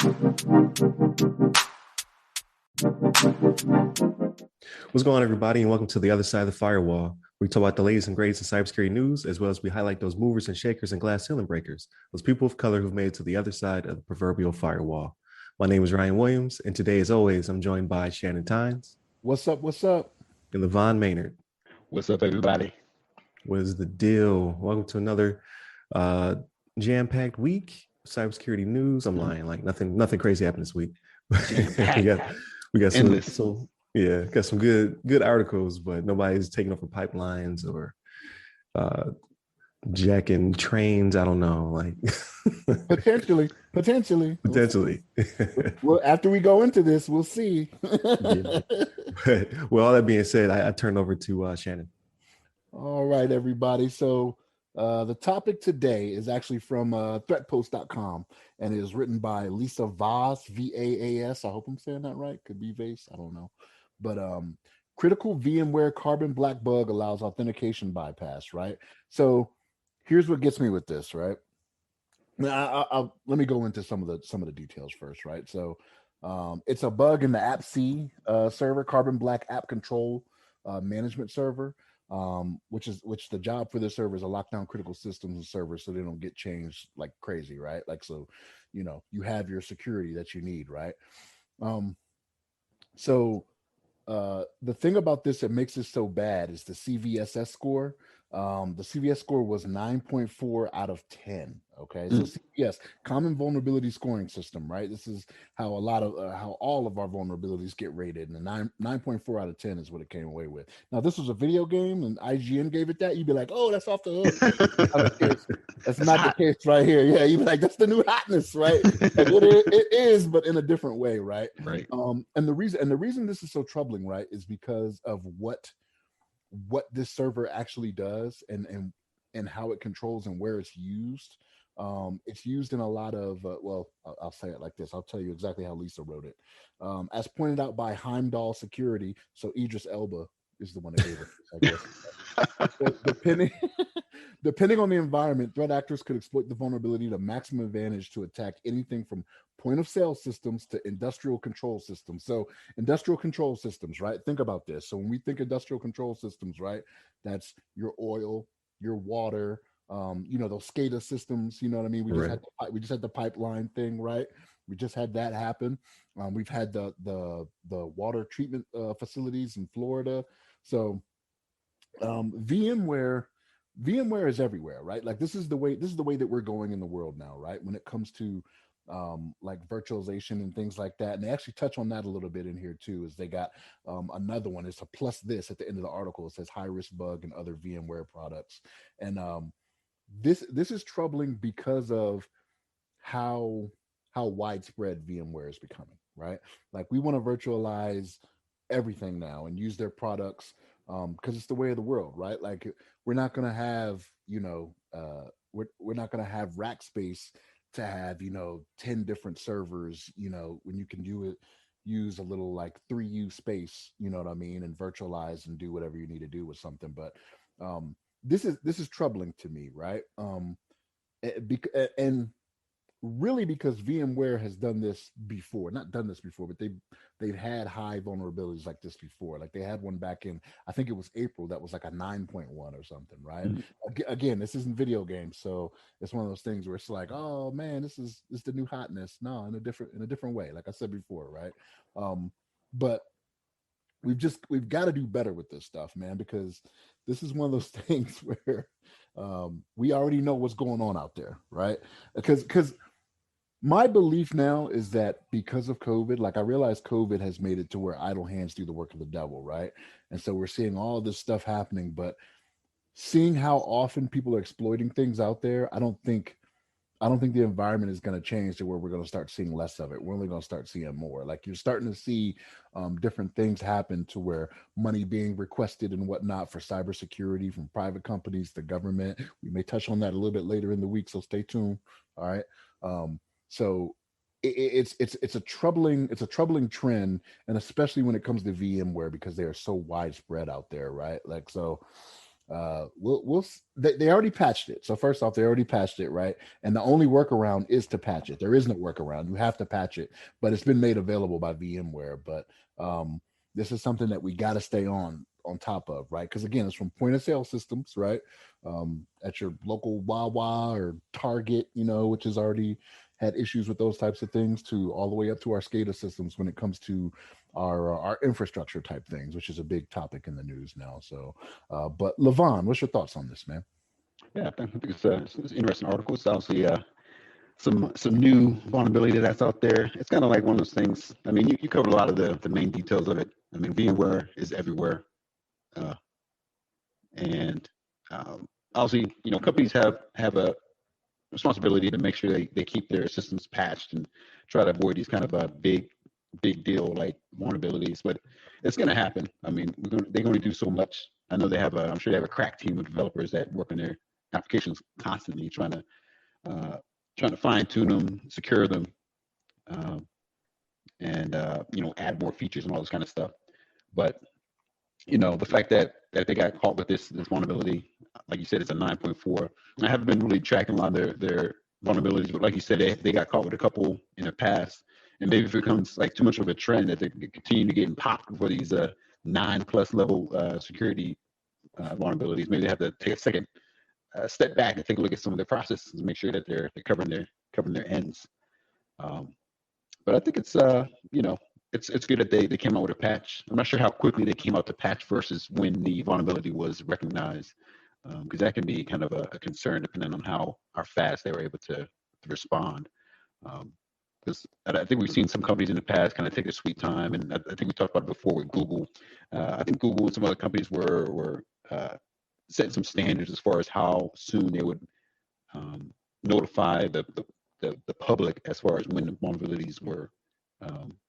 What's going on, everybody, and welcome to the other side of the firewall. We talk about the latest and greatest in cybersecurity news, as well as we highlight those movers and shakers and glass ceiling breakers, those people of color who've made it to the other side of the proverbial firewall. My name is Ryan Williams, and today, as always, I'm joined by Shannon Tynes. What's up? What's up? And LeVon Maynard. What's up, everybody? What is the deal? Welcome to another jam-packed week. Cybersecurity news. I'm lying, like nothing crazy happened this week. we got some got some good articles, but nobody's taking over pipelines or jacking trains. I don't know, like potentially. Well, after we go into this, we'll see. Yeah. But, well, all that being said, I turn over to Shannon. All right, everybody. So the topic today is actually from threatpost.com, and it is written by Lisa Voss, V-A-A-S. I hope I'm saying that right. Could be Vase. I don't know. But critical VMware carbon black bug allows authentication bypass, right? So here's what gets me with this, right? Now, let me go into some of the details first, right? So it's a bug in the AppC server, Carbon Black App Control Management Server, which the job for this server is to lock down critical systems and servers so they don't get changed like crazy, right? Like, so, you have your security that you need, right? So the thing about this that makes it so bad is the CVSS score. The CVS score was 9.4 out of 10. Okay, so CVS, Common Vulnerability Scoring System, right? This is how a lot of how all of our vulnerabilities get rated, and 9.4 out of 10 is what it came away with. Now, if this was a video game and IGN gave it that, you'd be like, oh, that's off the hook. That's not the case right here. Yeah, you'd be like, that's the new hotness, right? Like, it is, but in a different way, right? Right. And the reason this is so troubling, right, is because of what this server actually does and how it controls and where it's used. It's used in a lot of I'll say it like this. I'll tell you exactly how Lisa wrote it. As pointed out by Heimdall Security, so Idris Elba is the one that gave it, I guess. Depending on the environment, threat actors could exploit the vulnerability to maximum advantage to attack anything from point of sale systems to industrial control systems. So industrial control systems, right? Think about this. So when we think industrial control systems, right, that's your oil, your water, those SCADA systems, you know what I mean? We just had the pipeline thing, right? We just had that happen. We've had the water treatment facilities in Florida. So VMware is everywhere, right? Like this is the way that we're going in the world now, right? When it comes to like virtualization and things like that. And they actually touch on that a little bit in here too, is they got another one. It's a plus this at the end of the article. It says high risk bug and other VMware products. And this is troubling because of how widespread VMware is becoming, right? Like we want to virtualize everything now and use their products because it's the way of the world, right? Like we're not going to have, we're not going to have rack space to have, 10 different servers, when you can use a little like 3U space, you know what I mean, and virtualize and do whatever you need to do with something. But this is troubling to me, right? And really because VMware has not done this before, but they've had high vulnerabilities like this before. Like they had one back in, I think it was April, that was like a 9.1 or something, right? Again, this isn't video games, so it's one of those things where it's like, oh man, this is the new hotness. No, in a different way, like I said before, right? But we've got to do better with this stuff, man, because this is one of those things where we already know what's going on out there, right? Because my belief now is that because of COVID, like I realize COVID has made it to where idle hands do the work of the devil, right? And so we're seeing all this stuff happening, but seeing how often people are exploiting things out there, I don't think the environment is going to change to where we're going to start seeing less of it. We're only going to start seeing more. Like you're starting to see different things happen to where money being requested and whatnot for cybersecurity from private companies, the government. We may touch on that a little bit later in the week, so stay tuned. All right. So it's a troubling trend, and especially when it comes to VMware because they are so widespread out there, right? Like so. They already patched it. So first off, they already patched it, right? And the only workaround is to patch it. There is no workaround. You have to patch it, but it's been made available by VMware. But this is something that we got to stay on top of, right? Because again, it's from point of sale systems, right? At your local Wawa or Target, which has already had issues with those types of things, to all the way up to our SCADA systems when it comes to our infrastructure type things, which is a big topic in the news now. So, but LeVon, what's your thoughts on this, man? Yeah, I think it's an interesting article. It's obviously some new vulnerability that's out there. It's kind of like one of those things. I mean, you covered a lot of the main details of it. I mean, VMware is everywhere, uh, and obviously, companies have a responsibility to make sure they keep their systems patched and try to avoid these kind of big deal like vulnerabilities. But it's going to happen. I mean, they're going to do so much. I know I'm sure they have a crack team of developers that work on their applications constantly, uh, trying to fine tune them, secure them, um, and add more features and all this kind of stuff. But the fact that they got caught with this vulnerability, like you said, it's a 9.4. I haven't been really tracking a lot of their vulnerabilities, but like you said, they got caught with a couple in the past, and maybe if it becomes like too much of a trend that they continue to get popped for these 9+ level security vulnerabilities, maybe they have to take a second step back and take a look at some of their processes and make sure that they're covering their ends. Um, but I think it's good that they came out with a patch. I'm not sure how quickly they came out to patch versus when the vulnerability was recognized, because that can be kind of a concern depending on how fast they were able to respond. Because I think we've seen some companies in the past kind of take their sweet time, and I think we talked about it before with Google. I think Google and some other companies were setting some standards as far as how soon they would um, notify the public as far as when the vulnerabilities were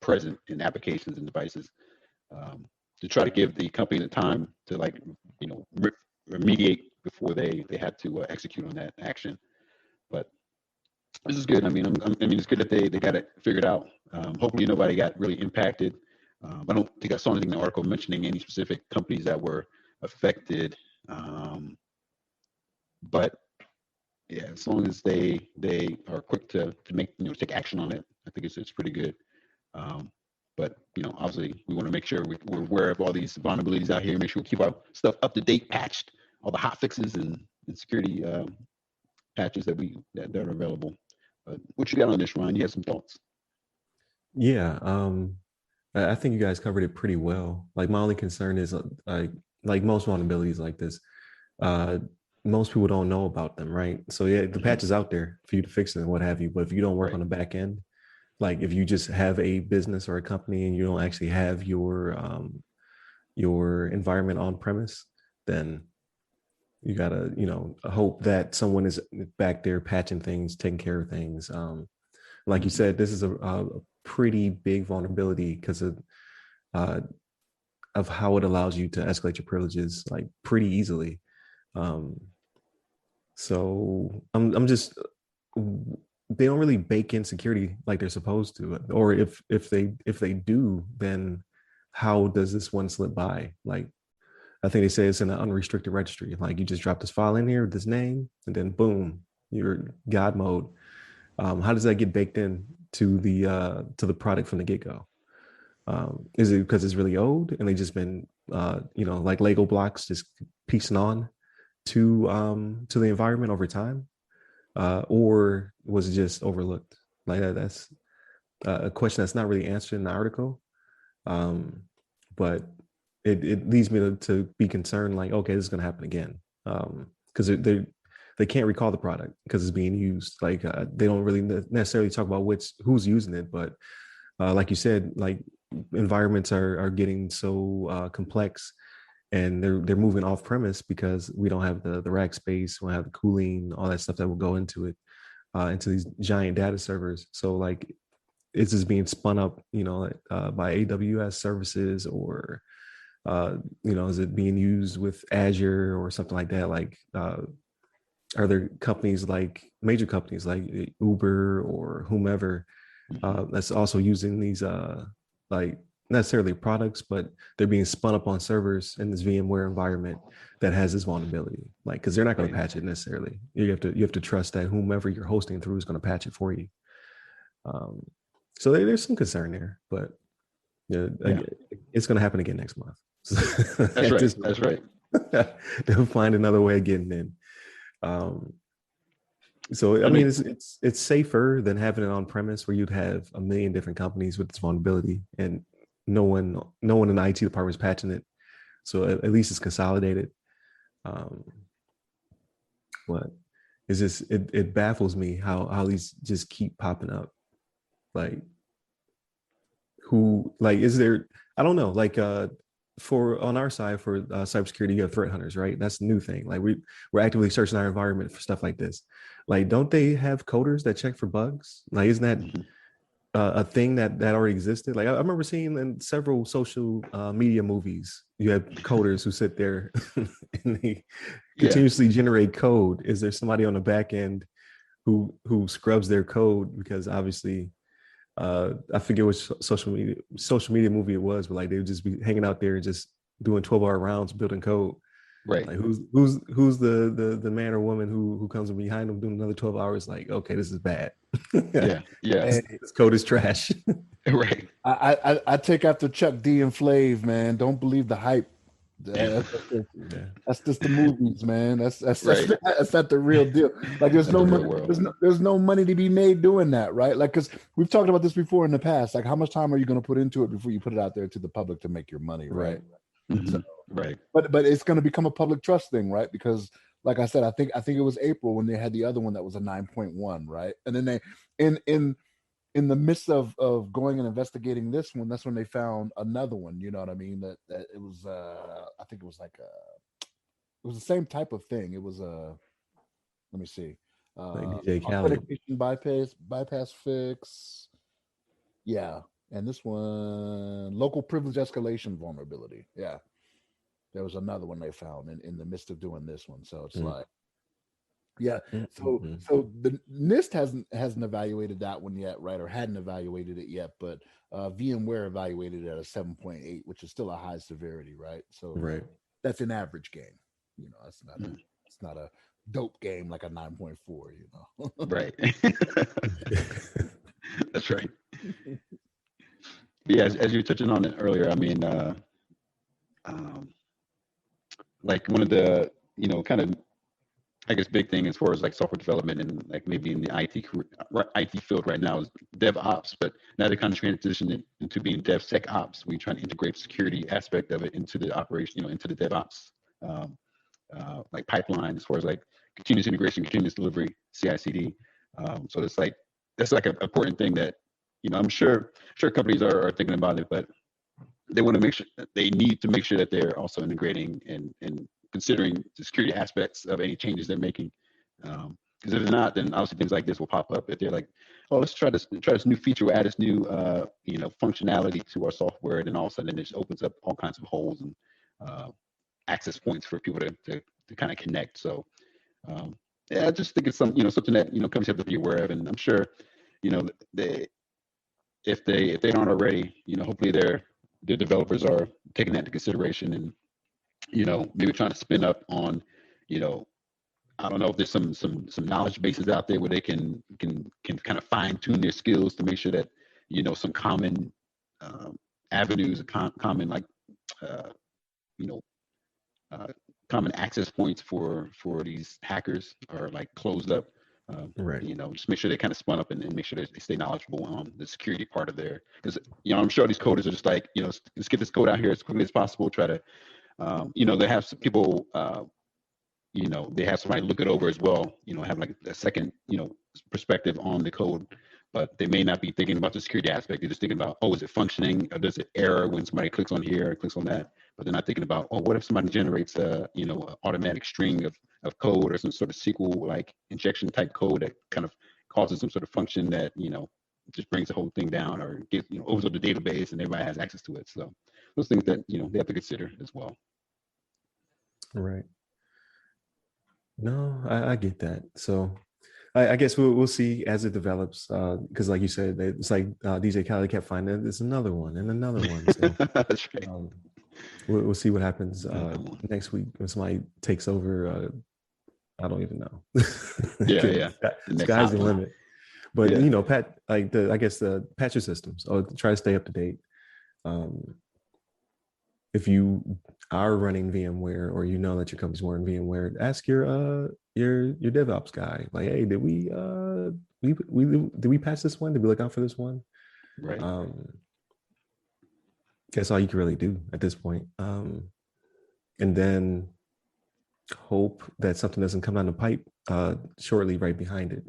present in applications and devices, um, to try to give the company the time to remediate before they had to execute on that action. But this is good. I mean, I mean, it's good that they got it figured out. Hopefully, nobody got really impacted. I don't think I saw anything in the article mentioning any specific companies that were affected. But yeah, as long as they are quick to make take action on it, I think it's pretty good. Um, but obviously, we want to make sure we're aware of all these vulnerabilities out here. Make sure we keep our stuff up to date, patched, all the hot fixes and security patches that are available. But what you got on this, Ryan? You have some thoughts? Yeah, I think you guys covered it pretty well. Like my only concern is like most vulnerabilities like this, uh, most people don't know about them, right? So yeah, the Mm-hmm. patch is out there for you to fix it and what have you. But if you don't work Right. on the back end, like if you just have a business or a company and you don't actually have your environment on premise, then you gotta hope that someone is back there patching things, taking care of things. Like you Mm-hmm. said, this is a pretty big vulnerability because uh, of how it allows you to escalate your privileges like pretty easily. Um, so I'm just they don't really bake in security like they're supposed to, or if they do, then how does this one slip by? Like I think they say it's in an unrestricted registry. Like you just drop this file in here with this name, and then boom, you're God mode. How does that get baked in to the product from the get go? Is it because it's really old and they just been like Lego blocks just piecing on to the environment over time, or was it just overlooked? Like that's a question that's not really answered in the article, um, but it leads me to be concerned. Like, okay, this is going to happen again, because they can't recall the product because it's being used. Like they don't really necessarily talk about who's using it, but like you said, like environments are getting so complex, and they're moving off premise because we don't have the rack space, we don't have the cooling, all that stuff that will go into it, into these giant data servers. So like it's just being spun up, by AWS services, or is it being used with Azure or something like that? Like, are there companies like major companies like Uber or whomever Mm-hmm. that's also using these like necessarily products, but they're being spun up on servers in this VMware environment that has this vulnerability. Like, because they're not going to patch it necessarily. You have to trust that whomever you're hosting through is going to patch it for you. Um, so there's some concern there, but yeah, it's going to happen again next month. That's right. That's right. They'll find another way of getting in. So I mean, it's safer than having it on premise where you'd have a million different companies with this vulnerability, and no one in the IT department is patching it. So at least it's consolidated. But it's just it baffles me how these just keep popping up. Like, who, like, is there? I don't know. Like, for on our side for cybersecurity, you have threat hunters, right? That's a new thing. Like, we're actively searching our environment for stuff like this. Like, don't they have coders that check for bugs? Like, isn't that a thing that already existed? Like, I remember seeing in several social media movies, you have coders who sit there and they continuously generate code. Is there somebody on the back end who scrubs their code? Because obviously, I forget which social media movie it was, but like they would just be hanging out there and just doing 12-hour rounds building code. Right. Like, who's the man or woman who comes behind them doing another 12 hours? Like, okay, this is bad. Yeah. This code is trash. Right. I take after Chuck D and Flav, man. Don't believe the hype. That's just the movies, man. That's not the real deal. Like, there's no money, there's no money to be made doing that, right? Like, because we've talked about this before in the past. Like, how much time are you going to put into it before you put it out there to the public to make your money, right? Mm-hmm. So, right. But it's going to become a public trust thing, right? Because, like I said, I think it was April when they had the other one that was a 9.1, right? And then they in the midst of going and investigating this one, that's when they found another one. You know what I mean? That it was I think it was like it was the same type of thing. It was let me see, like DJ Khaled. Authentication bypass fix. Yeah, and this one, local privilege escalation vulnerability. Yeah, there was another one they found in the midst of doing this one. So it's like. Yeah, so the NIST hasn't evaluated that one yet, right? Or hadn't evaluated it yet, but VMware evaluated it at a 7.8, which is still a high severity, right? So that's an average game. You know, it's not a dope game like a 9.4. You know, right? That's right. Yeah, as you were touching on it earlier, I mean, like one of the kind of, I guess, big thing as far as like software development and like maybe in the IT field right now is DevOps, but now they're kind of transitioning into being DevSecOps. We try to integrate security aspect of it into the operation, into the DevOps like pipeline as far as like continuous integration, continuous delivery, CI/CD. So that's like an important thing that I'm sure companies are thinking about it, but they want to make sure that they need to make sure that they're also integrating and considering the security aspects of any changes they're making. Because if they're not, then obviously things like this will pop up. If they're like, oh, let's try this new feature, add this new functionality to our software, then all of a sudden it just opens up all kinds of holes and access points for people to kind of connect. So I just think it's something that companies have to be aware of, and I'm sure they if they aren't already, hopefully their developers are taking that into consideration and maybe trying to spin up on, I don't know if there's some knowledge bases out there where they can kind of fine tune their skills to make sure that some common avenues, common like you know common access points for these hackers are like closed up. Right. Just make sure they kind of spun up and make sure they stay knowledgeable on the security part of their, because I'm sure these coders are just like, let's get this code out here as quickly as possible. Try to they have some people, they have somebody look it over as well, have like a second, perspective on the code, but they may not be thinking about the security aspect. They're just thinking about, oh, is it functioning? Or does it error when somebody clicks on here or clicks on that? But they're not thinking about, oh, what if somebody generates a, an automatic string of code or some sort of SQL like injection type code that kind of causes some sort of function that, just brings the whole thing down or gets, opens up the database and everybody has access to it. So those things that, they have to consider as well. Right. No, I get that. So I guess we'll see as it develops. Because, like you said, it's like DJ Khaled kept finding there's another one and another one. So That's right. we'll see what happens Another one. next week when somebody takes over. I don't even know. Yeah. The next Sky's hot the one. limit. But Yeah. I guess the patch your systems or try to stay up to date. If you are running VMware or you know that your company's running VMware, ask your DevOps guy. Like, hey, did we patch this one? Did we look out for this one? Right. That's all you can really do at this point. And then hope that something doesn't come down the pipe shortly right behind it.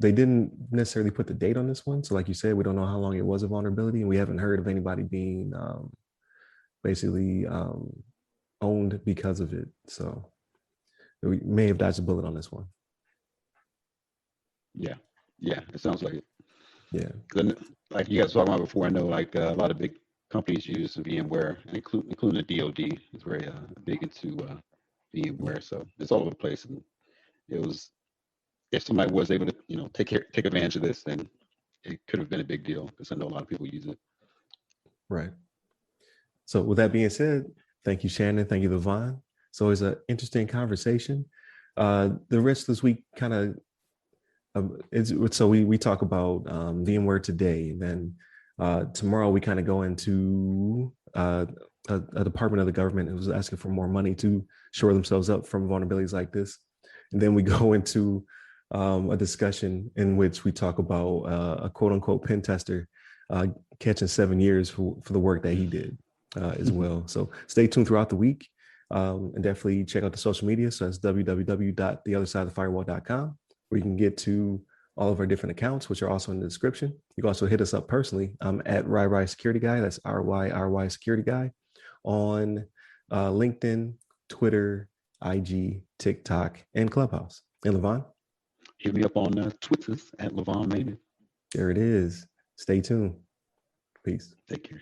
They didn't necessarily put the date on this one. So like you said, we don't know how long it was a vulnerability, and we haven't heard of anybody being basically owned because of it. So we may have dodged a bullet on this one. Yeah, it sounds like it. Yeah. Like you guys were talking about before, I know like a lot of big companies use VMware, including the DoD is very big into VMware. So it's all over the place. And it was, if somebody was able to, take advantage of this, then it could have been a big deal because I know a lot of people use it. Right. So with that being said, thank you, Shannon. Thank you, LeVon. It's always an interesting conversation. The rest of this week kind of so we talk about VMware today, and then tomorrow we kind of go into a department of the government who was asking for more money to shore themselves up from vulnerabilities like this, and then we go into a discussion in which we talk about a quote unquote pen tester catching 7 years for the work that he did as well. So stay tuned throughout the week. And definitely check out the social media. So that's www.theothersideofthefirewall.com, where you can get to all of our different accounts, which are also in the description. You can also hit us up personally. I'm at RyRy Security Guy. That's RYRY Security Guy on LinkedIn, Twitter, IG, TikTok, and Clubhouse. And LeVon? Hit me up on Twitter at LeVon maybe. There it is. Stay tuned. Peace. Take care.